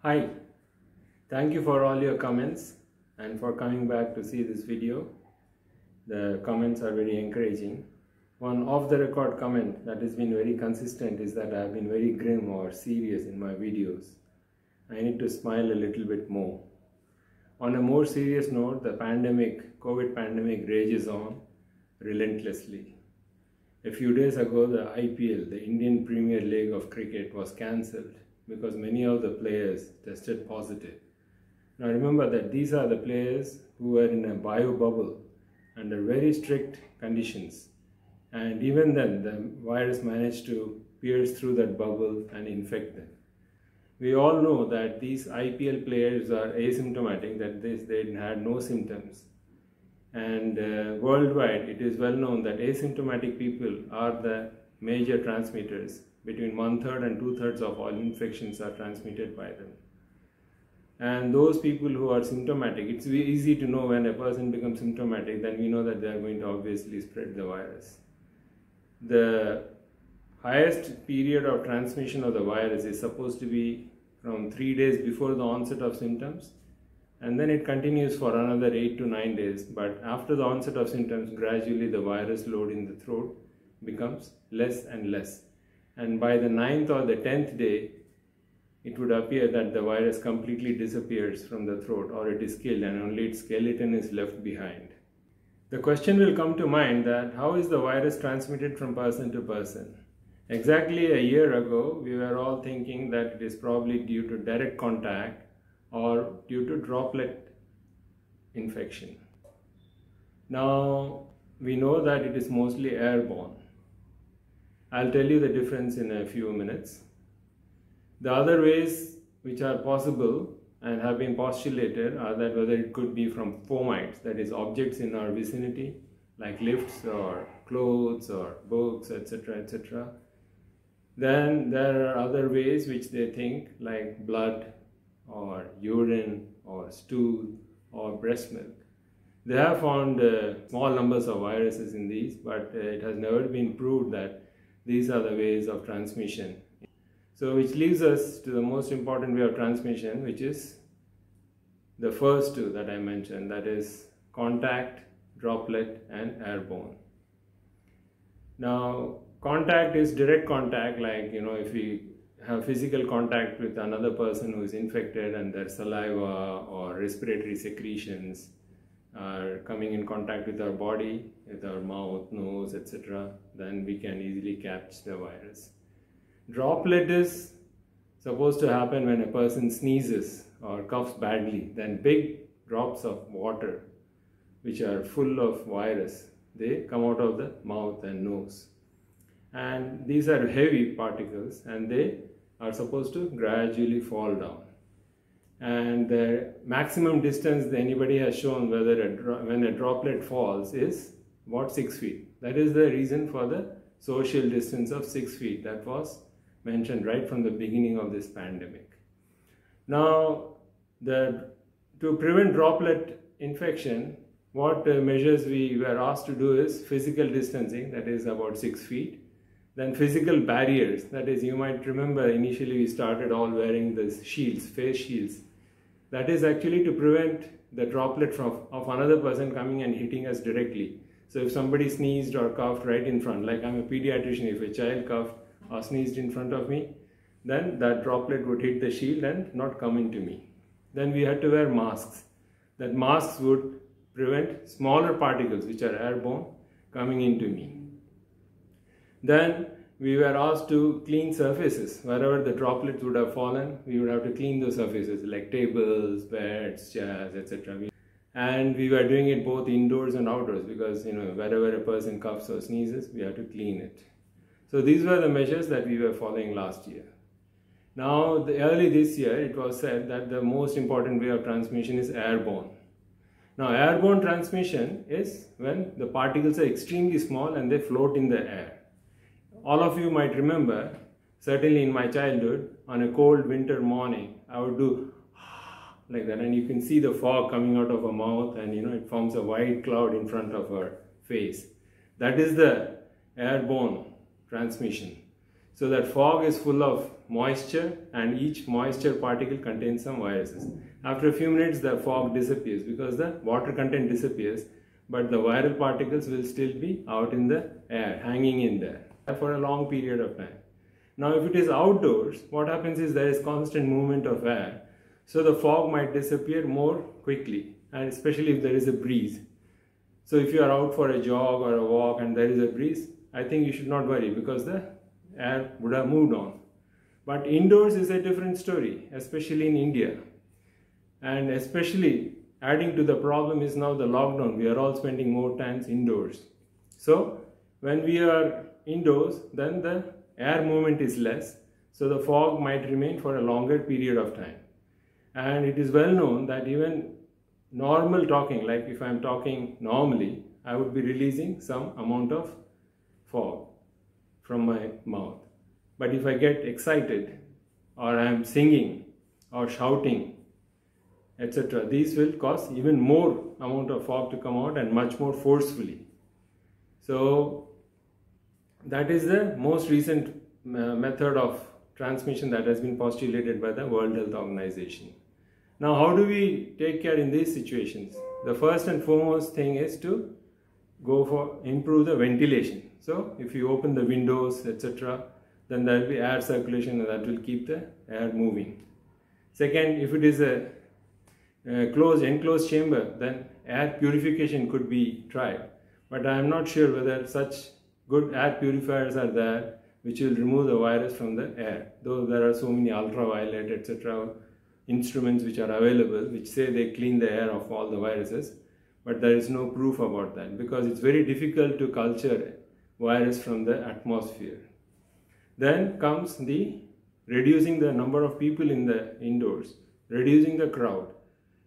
Hi, thank you for all your comments and for coming back to see this video. The comments are very encouraging. One off the record comment that has been very consistent is that I have been very grim or serious in my videos. I need to smile a little bit more. On a more serious note, the COVID pandemic rages on relentlessly. A few days ago, the IPL, the Indian Premier League of Cricket, was cancelled because many of the players tested positive. Now remember that these are the players who were in a bio bubble under very strict conditions, and even then the virus managed to pierce through that bubble and infect them. We all know that these IPL players are asymptomatic, that they had no symptoms. And worldwide, it is well known that asymptomatic people are the major transmitters. Between 1/3 and 2/3 of all infections are transmitted by them. And those people who are symptomatic, it's easy to know when a person becomes symptomatic, then we know that they are going to obviously spread the virus. The highest period of transmission of the virus is supposed to be from 3 days before the onset of symptoms, and then it continues for another 8 to 9 days. But after the onset of symptoms, gradually the virus load in the throat becomes less and less. And by the 9th or the 10th day, it would appear that the virus completely disappears from the throat, or it is killed and only its skeleton is left behind. The question will come to mind that how is the virus transmitted from person to person? Exactly a year ago, we were all thinking that it is probably due to direct contact or due to droplet infection. Now, we know that it is mostly airborne. I'll tell you the difference in a few minutes. The other ways which are possible and have been postulated are that whether it could be from fomites, that is objects in our vicinity like lifts or clothes or books, etc., etc. Then there are other ways which they think, like blood or urine or stool or breast milk. They have found small numbers of viruses in these, but it has never been proved that these are the ways of transmission. So which leads us to the most important way of transmission, which is the first two that I mentioned, that is contact, droplet and airborne. Now contact is direct contact, like if we have physical contact with another person who is infected and their saliva or respiratory secretions are coming in contact with our body, with our mouth, nose, etc., then we can easily catch the virus. Droplet is supposed to happen when a person sneezes or coughs badly. Then big drops of water, which are full of virus, they come out of the mouth and nose. And these are heavy particles and they are supposed to gradually fall down. And the maximum distance anybody has shown when a droplet falls is about 6 feet. That is the reason for the social distance of 6 feet that was mentioned right from the beginning of this pandemic. Now, to prevent droplet infection, what measures we were asked to do is physical distancing, that is about 6 feet. Then physical barriers, that is, you might remember initially we started all wearing these shields, face shields. That is actually to prevent the droplet of another person coming and hitting us directly. So if somebody sneezed or coughed right in front, like I'm a pediatrician, if a child coughed or sneezed in front of me, then that droplet would hit the shield and not come into me. Then we had to wear masks. That masks would prevent smaller particles, which are airborne, coming into me. Then we were asked to clean surfaces. Wherever the droplets would have fallen, we would have to clean those surfaces like tables, beds, chairs, etc. And we were doing it both indoors and outdoors because wherever a person coughs or sneezes, we have to clean it. So these were the measures that we were following last year. Now, early this year, it was said that the most important way of transmission is airborne. Now, airborne transmission is when the particles are extremely small and they float in the air. All of you might remember, certainly in my childhood, on a cold winter morning, I would do like that, and you can see the fog coming out of our mouth, and it forms a white cloud in front of our face. That is the airborne transmission. So that fog is full of moisture, and each moisture particle contains some viruses. After a few minutes, the fog disappears because the water content disappears, but the viral particles will still be out in the air, hanging in there for a long period of time. Now, if it is outdoors, what happens is there is constant movement of air, so the fog might disappear more quickly, and especially if there is a breeze. So if you are out for a jog or a walk and there is a breeze, I think you should not worry because the air would have moved on. But indoors is a different story, especially in India. And especially adding to the problem is now the lockdown. We are all spending more time indoors. So when we are indoors, then the air movement is less. So the fog might remain for a longer period of time. And it is well known that even normal talking, like if I am talking normally, I would be releasing some amount of fog from my mouth. But if I get excited, or I am singing or shouting, etc., these will cause even more amount of fog to come out and much more forcefully. So that is the most recent method of transmission that has been postulated by the World Health Organization. Now, how do we take care in these situations? The first and foremost thing is to go for improve the ventilation. So, if you open the windows, etc., then there will be air circulation and that will keep the air moving. Second, if it is a enclosed chamber, then air purification could be tried. But I am not sure whether such good air purifiers are there which will remove the virus from the air. Though there are so many ultraviolet, etc., instruments which are available which say they clean the air of all the viruses, but there is no proof about that because it's very difficult to culture virus from the atmosphere. Then comes the reducing the number of people in the indoors, reducing the crowd.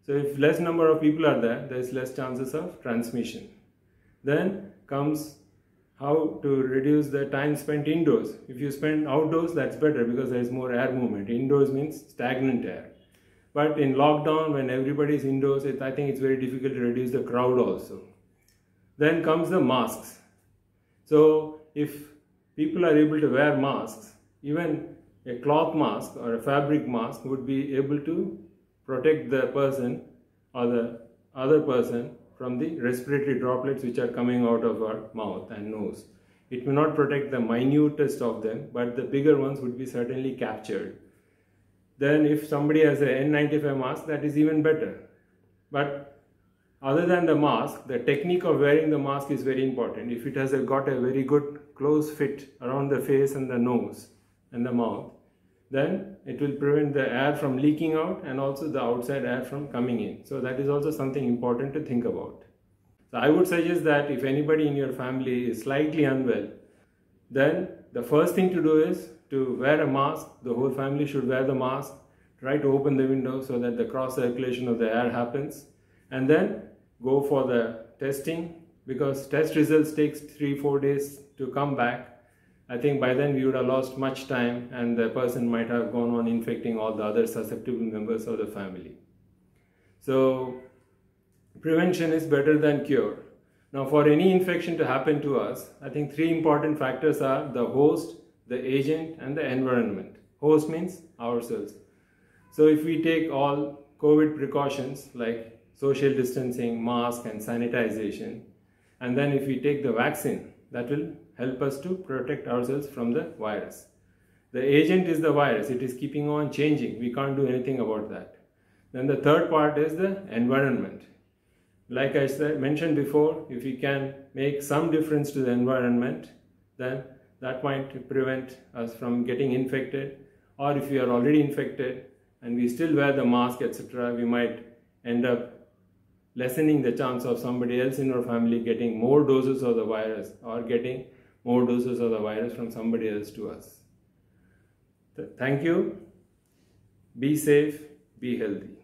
So if less number of people are there, there is less chances of transmission. Then comes how to reduce the time spent indoors. If you spend outdoors, that's better because there is more air movement. Indoors means stagnant air. But in lockdown, when everybody is indoors, I think it's very difficult to reduce the crowd also. Then comes the masks. So if people are able to wear masks, even a cloth mask or a fabric mask would be able to protect the person or the other person from the respiratory droplets which are coming out of our mouth and nose. It may not protect the minutest of them, but the bigger ones would be certainly captured. Then if somebody has an N95 mask, that is even better. But other than the mask, the technique of wearing the mask is very important. If it has got a very good close fit around the face and the nose and the mouth, then it will prevent the air from leaking out and also the outside air from coming in. So that is also something important to think about. So I would suggest that if anybody in your family is slightly unwell, then the first thing to do is to wear a mask. The whole family should wear the mask. Try to open the window so that the cross circulation of the air happens, and then go for the testing, because test results takes 3-4 days to come back. I think by then we would have lost much time and the person might have gone on infecting all the other susceptible members of the family. So prevention is better than cure. Now for any infection to happen to us, I think 3 important factors are the host, the agent and the environment. Host means ourselves. So if we take all COVID precautions like social distancing, mask and sanitization, and then if we take the vaccine, that will help us to protect ourselves from the virus. The agent is the virus. It is keeping on changing. We can't do anything about that. Then the third part is the environment. Like I mentioned before, if we can make some difference to the environment, then that might prevent us from getting infected. Or if we are already infected and we still wear the mask, etc., we might end up lessening the chance of somebody else in our family getting more doses of the virus or getting more doses of the virus from somebody else to us. Thank you. Be safe, be healthy.